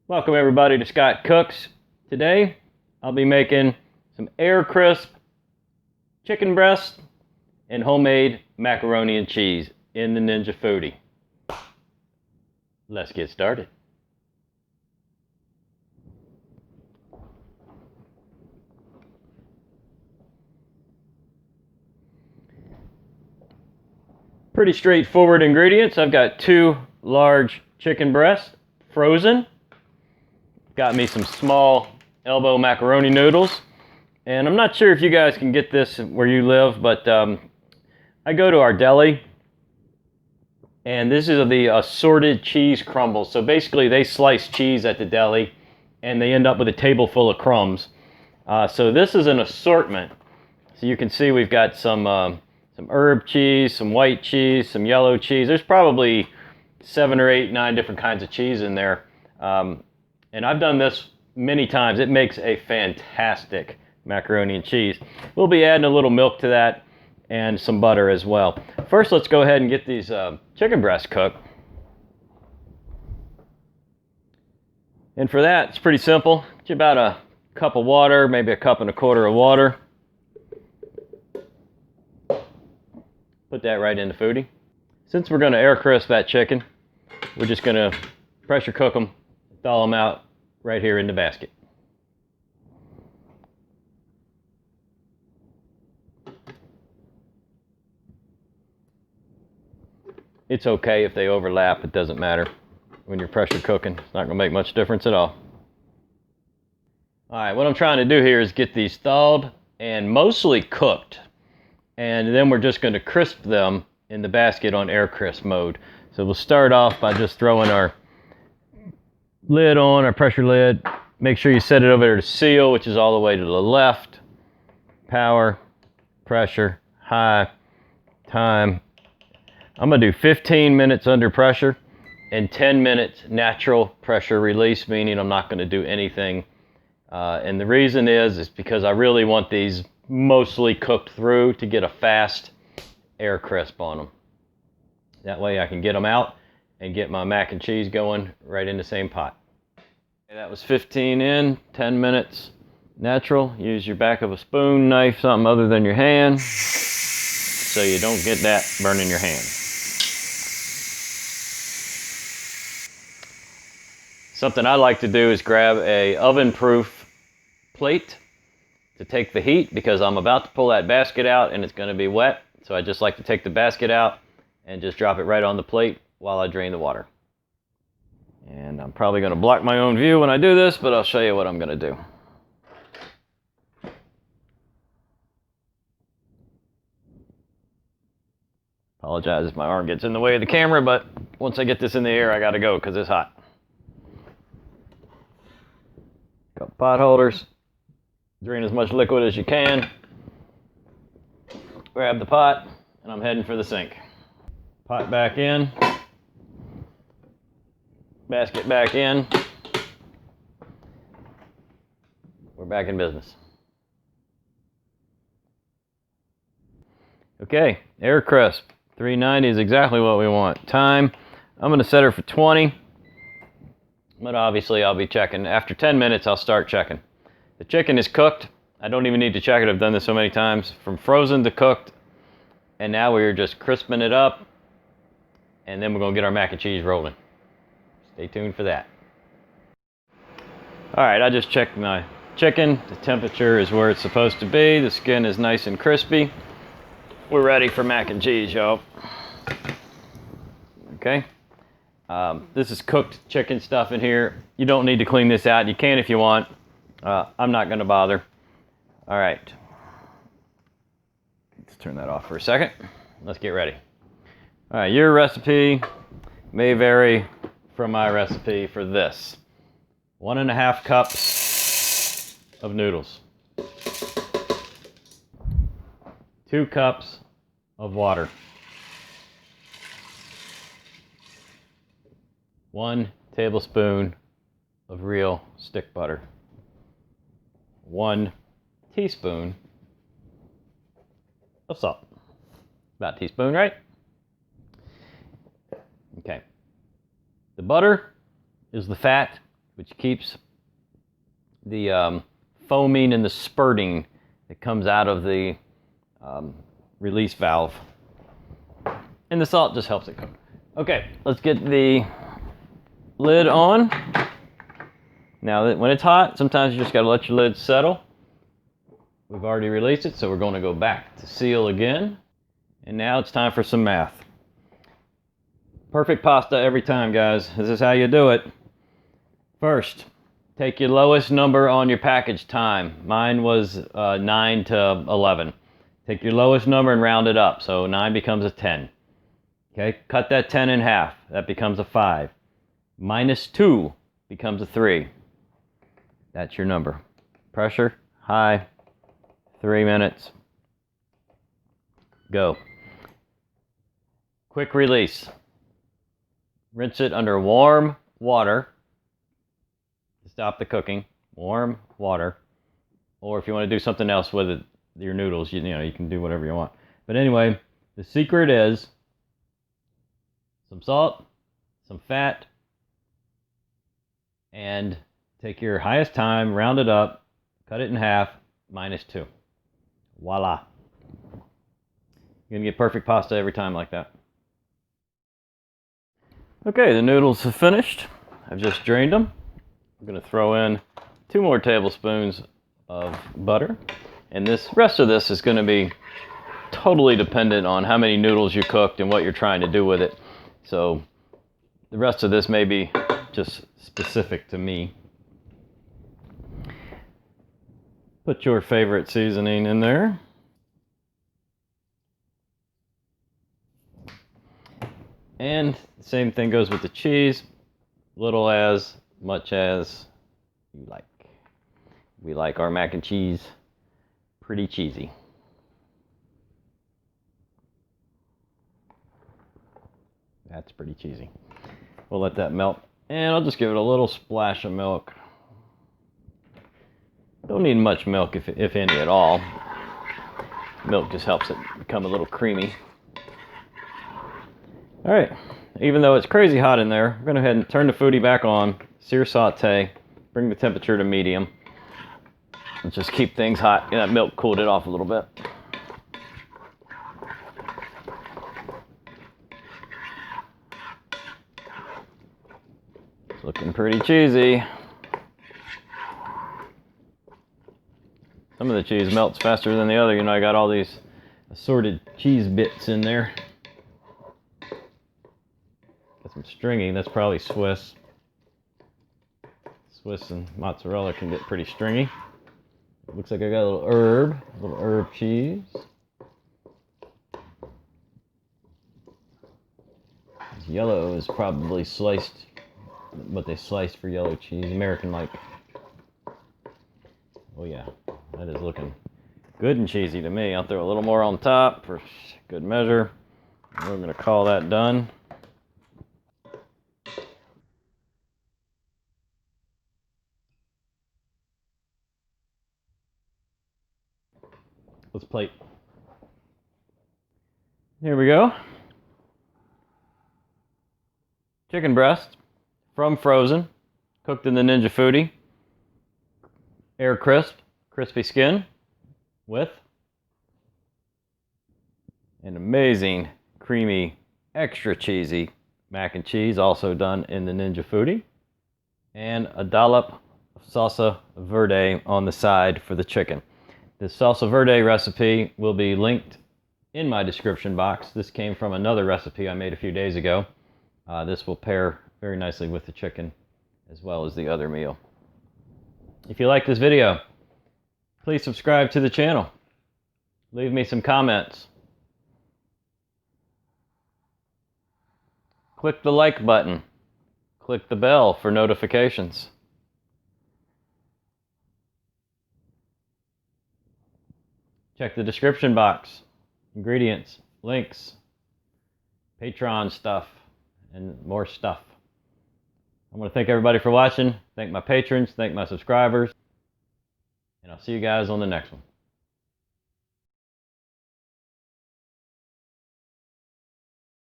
Welcome everybody to Scott Cooks. Today I'll be making some air crisp chicken breast and homemade macaroni and cheese in the Ninja Foodi. Let's get started. Pretty straightforward ingredients. I've got 2 large chicken breasts, frozen. Got me some small elbow macaroni noodles. And I'm not sure if you guys can get this where you live, but I go to our deli. And this is the assorted cheese crumbles. So basically they slice cheese at the deli and they end up with a table full of crumbs. So this is an assortment. So you can see we've got some herb cheese, some white cheese, some yellow cheese. There's probably 7 or 8, 9 different kinds of cheese in there. And I've done this many times. It makes a fantastic macaroni and cheese. We'll be adding a little milk to that and some butter as well. First, let's go ahead and get these chicken breasts cooked. And for that, it's pretty simple. It's about a cup of water, maybe a cup and a quarter of water. Put that right in the Foodi. Since we're going to air crisp that chicken, we're just going to pressure cook them, thaw them out right here in the basket. It's okay if they overlap, it doesn't matter. When you're pressure cooking, it's not going to make much difference at all. Alright, what I'm trying to do here is get these thawed and mostly cooked. And then we're just going to crisp them in the basket on air crisp mode. So we'll start off by just throwing our lid on, our pressure lid. Make sure you set it over there to seal, which is all the way to the left. Power, pressure, high, time. I'm going to do 15 minutes under pressure and 10 minutes natural pressure release, meaning I'm not going to do anything. And the reason is because I really want these mostly cooked through to get a fast air crisp on them. That way I can get them out and get my mac and cheese going right in the same pot. Okay, that was 15 in, 10 minutes natural. Use your back of a spoon, knife, something other than your hand, so you don't get that burning your hand. Something I like to do is grab a oven-proof plate to take the heat, because I'm about to pull that basket out and it's going to be wet. So I just like to take the basket out and just drop it right on the plate while I drain the water. And I'm probably going to block my own view when I do this, but I'll show you what I'm going to do. Apologize if my arm gets in the way of the camera, but once I get this in the air, I got to go because it's hot. Couple pot holders. Drain as much liquid as you can. Grab the pot, and I'm heading for the sink. Pot back in. Basket back in. We're back in business. Okay, air crisp. 390 is exactly what we want. Time, I'm going to set her for 20. But obviously I'll be checking. After 10 minutes, I'll start checking. The chicken is cooked. I don't even need to check it. I've done this so many times. From frozen to cooked. And now we're just crisping it up. And then we're going to get our mac and cheese rolling. Stay tuned for that. Alright, I just checked my chicken. The temperature is where it's supposed to be. The skin is nice and crispy. We're ready for mac and cheese, y'all. Okay. This is cooked chicken stuff in here. You don't need to clean this out. You can if you want. I'm not going to bother. All right. Let's turn that off for a second. Let's get ready. All right, your recipe may vary from my recipe for this. 1.5 cups of noodles. 2 cups of water. 1 tablespoon of real stick butter. 1 teaspoon of salt. About a teaspoon, right? Okay. The butter is the fat which keeps the foaming and the spurting that comes out of the release valve. And the salt just helps it cook. Okay, let's get the lid on. Now, when it's hot, sometimes you just gotta let your lid settle. We've already released it, so we're gonna go back to seal again. And now it's time for some math. Perfect pasta every time, guys. This is how you do it. First, take your lowest number on your package time. Mine was 9 to 11. Take your lowest number and round it up. So 9 becomes a 10. Okay, cut that 10 in half. That becomes a 5. Minus 2 becomes a 3. That's your number. Pressure, high, 3 minutes. Go. Quick release. Rinse it under warm water to stop the cooking. Warm water. Or if you want to do something else with it, your noodles, you know, you can do whatever you want. But anyway, the secret is some salt, some fat, and take your highest time, round it up, cut it in half, minus 2. Voila. You're gonna get perfect pasta every time like that. Okay, the noodles are finished. I've just drained them. I'm gonna throw in 2 more tablespoons of butter. And this rest of this is gonna be totally dependent on how many noodles you cooked and what you're trying to do with it. So the rest of this may be just specific to me. Put your favorite seasoning in there. And the same thing goes with the cheese. Little as much as you like. We like our mac and cheese pretty cheesy. That's pretty cheesy. We'll let that melt. And I'll just give it a little splash of milk. Don't need much milk, if any at all. Milk just helps it become a little creamy. All right, even though it's crazy hot in there, I'm gonna go ahead and turn the Foodi back on, sear saute, bring the temperature to medium. Let's just keep things hot. That milk cooled it off a little bit. It's looking pretty cheesy. Some of the cheese melts faster than the other. You know, I got all these assorted cheese bits in there. Got some stringy. That's probably Swiss. Swiss and mozzarella can get pretty stringy. Looks like I got a little herb cheese. This yellow is probably sliced, what they sliced for yellow cheese, American-like. Oh yeah, that is looking good and cheesy to me. I'll throw a little more on top for good measure. And we're gonna call that done. Let's plate. Here we go. Chicken breast from frozen, cooked in the Ninja Foodi. Air crisp, crispy skin with an amazing, creamy, extra cheesy mac and cheese, also done in the Ninja Foodi. And a dollop of salsa verde on the side for the chicken. The salsa verde recipe will be linked in my description box. This came from another recipe I made a few days ago. This will pair very nicely with the chicken as well as the other meal. If you like this video, please subscribe to the channel. Leave me some comments. Click the like button. Click the bell for notifications. Check the description box. Ingredients, links, Patreon stuff, and more stuff. I want to thank everybody for watching. Thank my patrons. Thank my subscribers. And I'll see you guys on the next one.